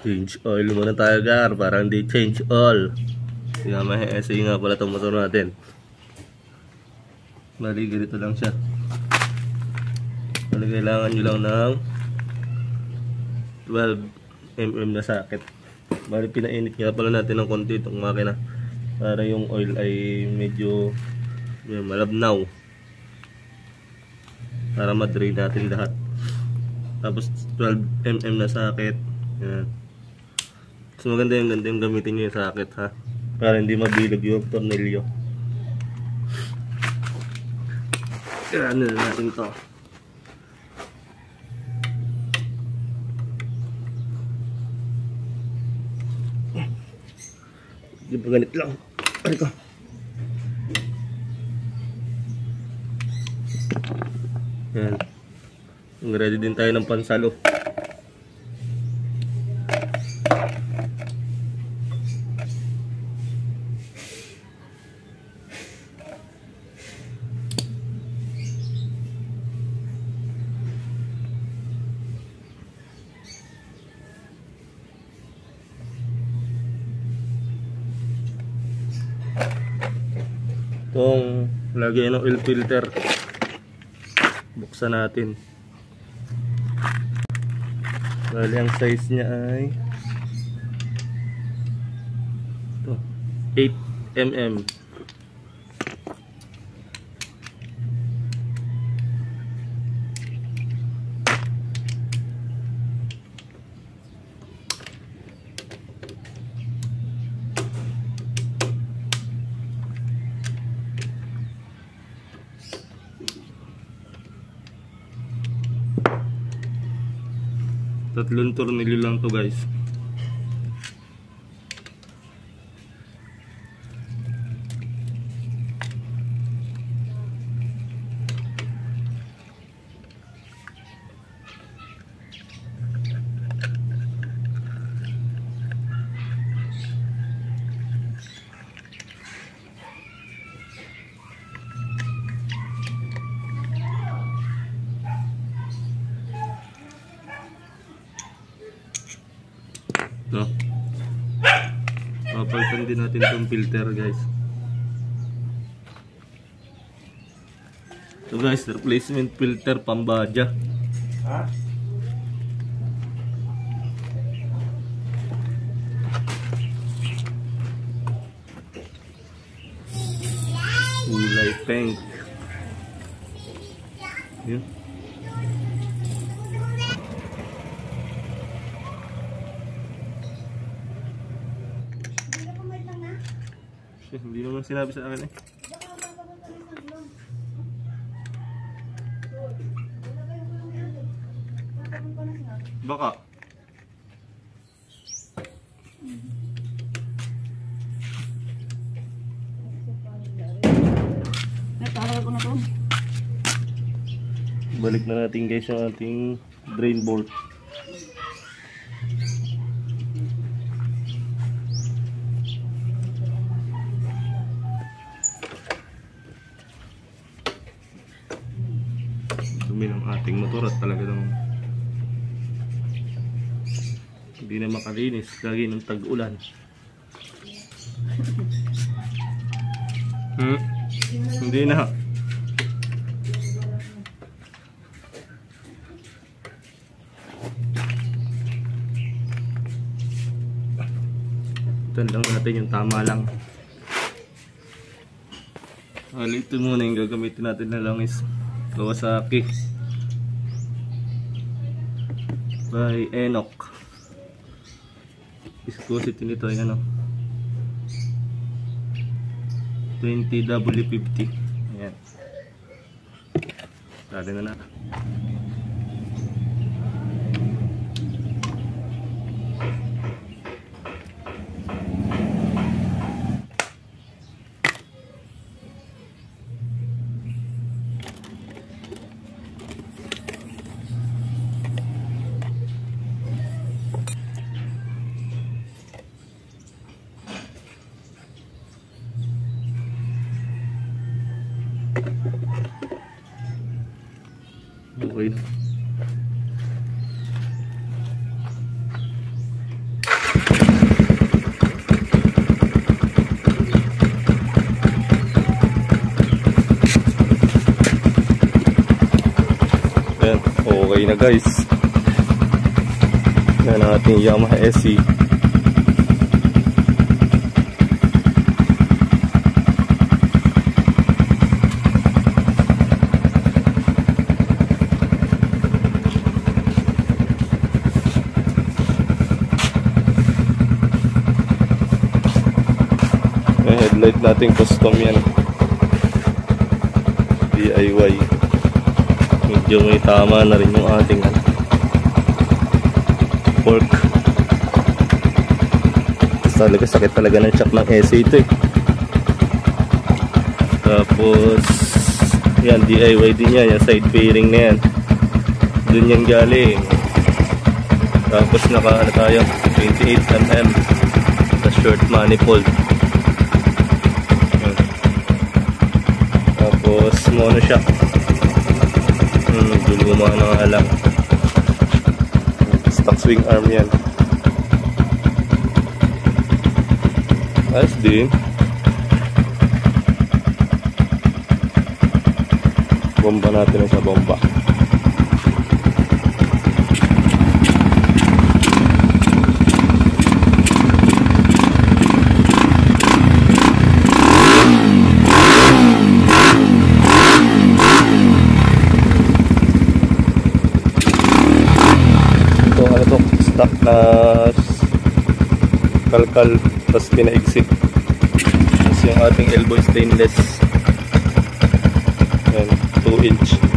Change oil muna tayo, Gar, para hindi change all. Kaya may ESC nga pala itong motor natin. Bali, ganito lang siya. Bali, kailangan nyo lang ng 12mm na socket. Bali, pinainit nga pala natin ng konti itong makina para yung oil ay medyo malabnaw, para ma-drain natin lahat. Tapos 12mm na socket. Yan. So maganda yung gamitin nyo yung socket, ha, para hindi mabilog yung tornilyo. Kaya na natin to. Di ba ganit lang? Ay ko. Yan. Ready din tayo ng pansalo. Itong lagay ng oil filter, buksan natin. Bali, ang size niya ay ito, 8mm. Tatlong tornilyo lang to, guys. No. Papalitan din natin itong filter, guys. So guys, replacement filter pambaja. Ha? Kulay pink. Yun. Hindi naman sinabi sa akin eh. Baka. Balik na natin, guys, yung ating drain bolt. Dumi ng ating motor at talaga nang hindi na makalinis lagi ng tag-ulan. Hindi na. Ito lang natin yung tama lang. Ito muna yung gagamitin natin na langis. Kawasaki by Enoch. Viscosity nito ay ano, 20W50. Ayan. Dali na natin. Okay. okay na guys. Yan ang ating Yamaha SE. Headlight natin custom yan, DIY. Medyo may tama na rin yung ating fork. Talaga sakit talaga ng shock ng SE ito eh. Tapos yan, DIY din yan, yung side fairing na yan, dun yan galing. Tapos naka tayo 28mm sa short manifold. Tapos mono shock. Luma na nga lang. Stock swing arm yan. Ayos din. Bomba natin sa bomba. Stock na kalkal, tapos pinaigsi. Tapos yung ating elbow stainless, 2 inch.